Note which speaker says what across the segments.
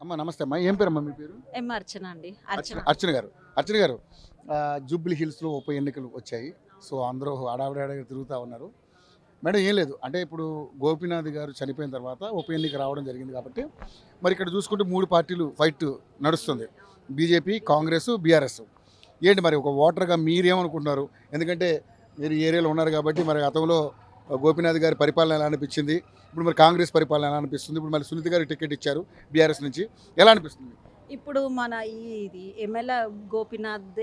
Speaker 1: అమ్మ నమస్తే అమ్మా, ఏం పేరమ్మా మీ పేరు?
Speaker 2: ఎం అర్చన అండి.
Speaker 1: అర్చన గారు జూబ్లీ హిల్స్లో ఉప ఎన్నికలు వచ్చాయి. సో అందరూ హడావిడి తిరుగుతూ ఉన్నారు. మేడం ఏం లేదు, అంటే ఇప్పుడు గోపీనాథ్ గారు చనిపోయిన తర్వాత ఉప ఎన్నిక రావడం జరిగింది కాబట్టి మరి ఇక్కడ చూసుకుంటే 3 పార్టీలు ఫైట్ నడుస్తుంది, బీజేపీ, కాంగ్రెస్, బీఆర్ఎస్. ఏంటి మరి ఒక ఓటర్గా మీరేమనుకుంటున్నారు? ఎందుకంటే మీరు ఈ ఏరియాలో ఉన్నారు కాబట్టి మరి గతంలో గోపీనాథ్ గారి పరిపాలన ఎలా అనిపించింది, ఇప్పుడు మరి కాంగ్రెస్ పరిపాలన ఎలా అనిపిస్తుంది, ఇప్పుడు మరి సునీత గారికి టికెట్ ఇచ్చారు బీఆర్ఎస్ నుంచి, ఎలా అనిపిస్తుంది?
Speaker 2: ఇప్పుడు మన ఇది ఎమ్మెల్యే గోపీనాథ్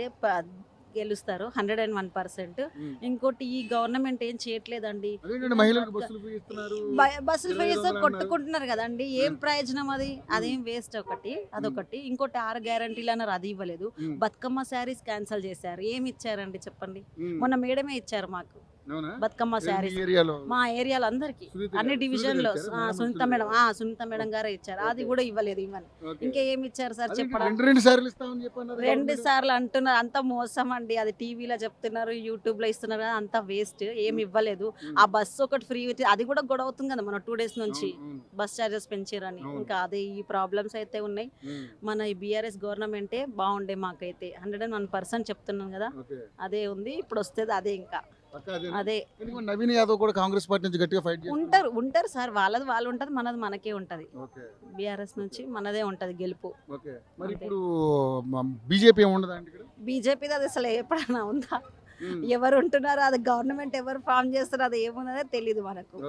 Speaker 2: గెలుస్తారు 101%. ఇంకోటి ఈ గవర్నమెంట్ ఏం చేయట్లేదండి. బస్సులు ఫీజు కొట్టుకుంటున్నారు కదండి, ఏం ప్రయోజనం అది? అదేం వేస్ట్. అదొకటి. ఇంకోటి 6 గ్యారంటీలు అన్నారు, అది ఇవ్వలేదు. బతుకమ్మ శారీస్ క్యాన్సిల్ చేశారు, ఏమి ఇచ్చారండి చెప్పండి? మొన్న మేడమే ఇచ్చారు మాకు బతుకమ్మ శారీస్ మా ఏరియాలో అందరికి, అన్ని డివిజన్ లో. సునీత మేడం గారే ఇచ్చారు, అది కూడా ఇవ్వలేదు. ఇంకా ఏమి ఇచ్చారు సార్ చెప్పడం? 2 సార్లు అంటున్నారు, అంత మోసం అండి. అది టీవీలో చెప్తున్నారు, యూట్యూబ్ లో ఇస్తున్నారు, అంత వేస్ట్. ఏమి ఇవ్వలేదు. ఆ బస్సు ఒకటి ఫ్రీ, అది కూడా గొడవ అవుతుంది కదా మన 2 days నుంచి బస్ చార్జెస్ పెంచారని. ఇంకా అదే ఈ ప్రాబ్లమ్స్ అయితే ఉన్నాయి. మన ఈ బీఆర్ఎస్ గవర్నమెంటే బాగుండే మాకైతే. 101% చెప్తున్నాం కదా, అదే ఉంది. ఇప్పుడు వస్తుంది అదే. ఇంకా అదే
Speaker 1: నవీన్ యాదవ్ కూడా కాంగ్రెస్ పార్టీ నుంచి గట్టిగా ఫైట్
Speaker 2: ఉంటారు సార్. వాళ్ళది వాళ్ళు ఉంటది, మనది మనకే ఉంటది. బీఆర్ఎస్ నుంచి మనదే ఉంటది గెలుపు.
Speaker 1: మరి ఇప్పుడు బీజేపీ
Speaker 2: బీజేపీ అది అసలు ఎప్పుడైనా ఉందా? ఎవరు ఉంటున్నారో, అది గవర్నమెంట్ ఎవరు ఫామ్ చేస్తారో అది ఏమున్నదో తెలియదు మనకు.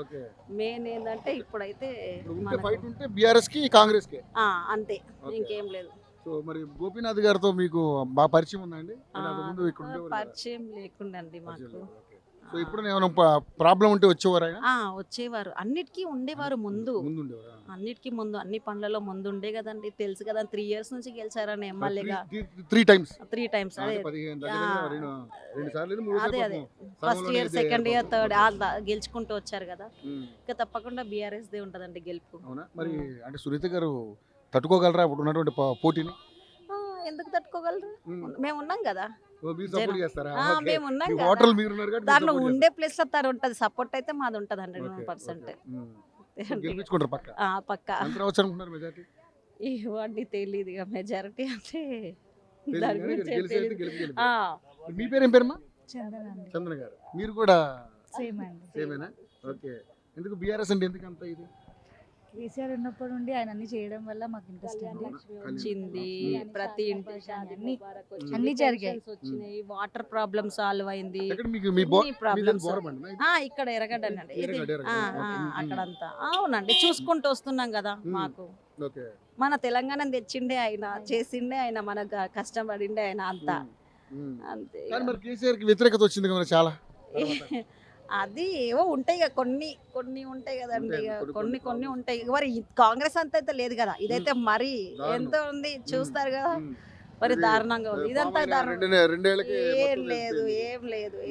Speaker 2: మెయిన్ ఏంటంటే ఇప్పుడైతే
Speaker 1: బీఆర్ఎస్ కి కాంగ్రెస్ కి
Speaker 2: అంతే, ఇంకేం లేదు.
Speaker 1: సో మరి గోపీనాథ్ గారితో మీకు బాగా పరిచయం ఉందండి?
Speaker 2: పరిచయం లేకుండా అండి మాకు.
Speaker 1: సో ఇప్పుడు ఏమైనా ప్రాబ్లం ఉంటే వచ్చేవారు?
Speaker 2: వచ్చేవారు, అన్నిటికీ ఉండేవారు ముందు. అన్నిటికీ ముందు, అన్ని పనులలో ముందు ఉండే కదండి. తెలుసు కదా, 3 years నుంచి గెలిచారని ఎమ్మెల్యేగా.
Speaker 1: 3 times.
Speaker 2: అదే first year, second year, third గెలుచుకుంటూ వచ్చారు కదా. ఇంకా తప్పకుండా బీఆర్ఎస్ దే ఉంటదండి గెలుపు.
Speaker 1: మరి అంటే సునీత గారు తట్టుకోగలరా ఇప్పుడు ఉన్నటువంటి పోటీని?
Speaker 2: ఎందుకు తట్టుకోగలరు? మేము ఉన్నాం కదా, మేము ఉన్నాం.
Speaker 1: దాంట్లో
Speaker 2: ఉండే ప్లేస్ లో తను ఉంటది. సపోర్ట్ అయితే మాది ఉంటది 101%. పక్కా. ఇవ్వండి, తెలియదు ఇక మెజారిటీ అంటే.
Speaker 1: మీ పేరు ఏం పేరమ్మా? చంద్ర గారు. మీరు కూడా సేమేనా? ఓకే. ఎందుకు బీఆర్ఎస్ అంటే ఎందుకు అంత ఇది?
Speaker 3: కేసీఆర్ ఉన్నప్పటి నుండి ఆయన అన్ని చేయడం వల్ల మాకు ఇంట్రెస్ట్
Speaker 2: వచ్చింది. ప్రతి
Speaker 3: అన్ని జరిగాయి.
Speaker 2: వాటర్ ప్రాబ్లమ్ సాల్వ్ అయింది. ఇక్కడ ఎరగడ్డండి, అక్కడంతా. అవునండి, చూసుకుంటూ వస్తున్నాం కదా. మాకు మన తెలంగాణ తెచ్చిండే ఆయన, చేసిండే ఆయన, మన కష్టపడిండే ఆయన, అంతా అంతే.
Speaker 1: వ్యతిరేకత వచ్చింది కదా చాలా.
Speaker 2: అది ఏవో ఉంటాయి కదా, కొన్ని ఉంటాయి కదండి. కొన్ని ఉంటాయి. మరి కాంగ్రెస్ అంత అయితే లేదు కదా, ఇదైతే మరి ఎంత ఉంది చూస్తారు కదా. మరి దారుణంగా ఉంది ఇదంతా.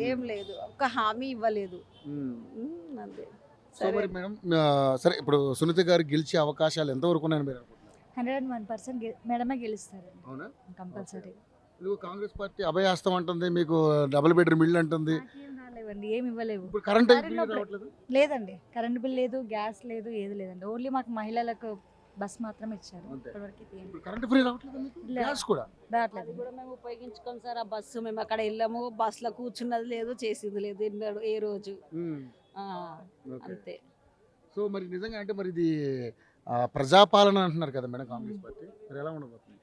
Speaker 2: ఏం లేదు ఒక్క హామీ ఇవ్వలేదు అంతే.
Speaker 1: సరే, ఇప్పుడు సునీత గారు గెలిచే అవకాశాలు ఎంతవరకు ఉన్నాయని మీరు అనుకుంటున్నారు?
Speaker 3: 101% మేడమే గెలుస్తారు కంపల్సరీ.
Speaker 1: కాంగ్రెస్ పార్టీ అభయాస్తం అంటుంది, మీకు డబుల్ బెడ్రూమ్ ఇల్లు అంటుంది.
Speaker 3: ఏమి ఇవ్వలేవు. లేదండి, కరెంట్ బిల్ లేదు, గ్యాస్ లేదు, ఏది లేదండి. ఓన్లీ మాకు మహిళలకు బస్ మాత్రమే ఇచ్చారు.
Speaker 2: మేము ఉపయోగించుకోం సార్ ఆ బస్సు. మేము అక్కడ వెళ్ళాము, బస్ లో కూర్చున్నది లేదు, చేసింది లేదు ఏ రోజు. అంతే.
Speaker 1: సో మరి నిజంగా అంటే మరి ఇది ప్రజాపాలన అంటున్నారు కదా మేడం కాంగ్రెస్ పార్టీ, మరి ఎలా ఉండబోతుంది?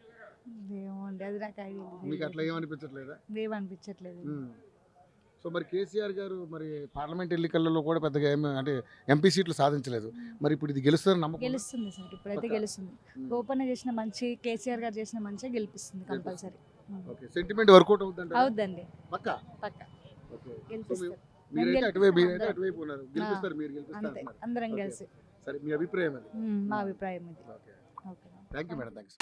Speaker 3: ఏమోండి, అది నాకు
Speaker 1: మీకు అట్లా ఏమనిపించట్లేదా?
Speaker 3: ఏమనిపించట్లేదు.
Speaker 1: సో మరి కేసీఆర్ గారు మరి పార్లమెంట్ ఎన్నికలలో కూడా పెద్దగా అంటే ఎంపీ సీట్లు సాధించలేదు. మరి ఇప్పుడు ఇది గెలుస్తుందని నమ్మకం?
Speaker 3: గెలుస్తుంది సార్, ఇప్పుడైతే గెలుస్తుంది. గోపన్న చేసిన మంచి, కేసీఆర్ గారు చేసిన మంచి గెలిపిస్తుంది కంపల్సరీ.
Speaker 1: సెంటిమెంట్ వర్కౌట్
Speaker 3: అవుతుందండి.
Speaker 1: పక్కా.
Speaker 3: గెలిపిస్తారు. అందరం కలిసి.
Speaker 1: సరే, మీ అభిప్రాయం?
Speaker 3: మా అభిప్రాయం ఇది.
Speaker 1: Thank you madam. థ్యాంక్స్.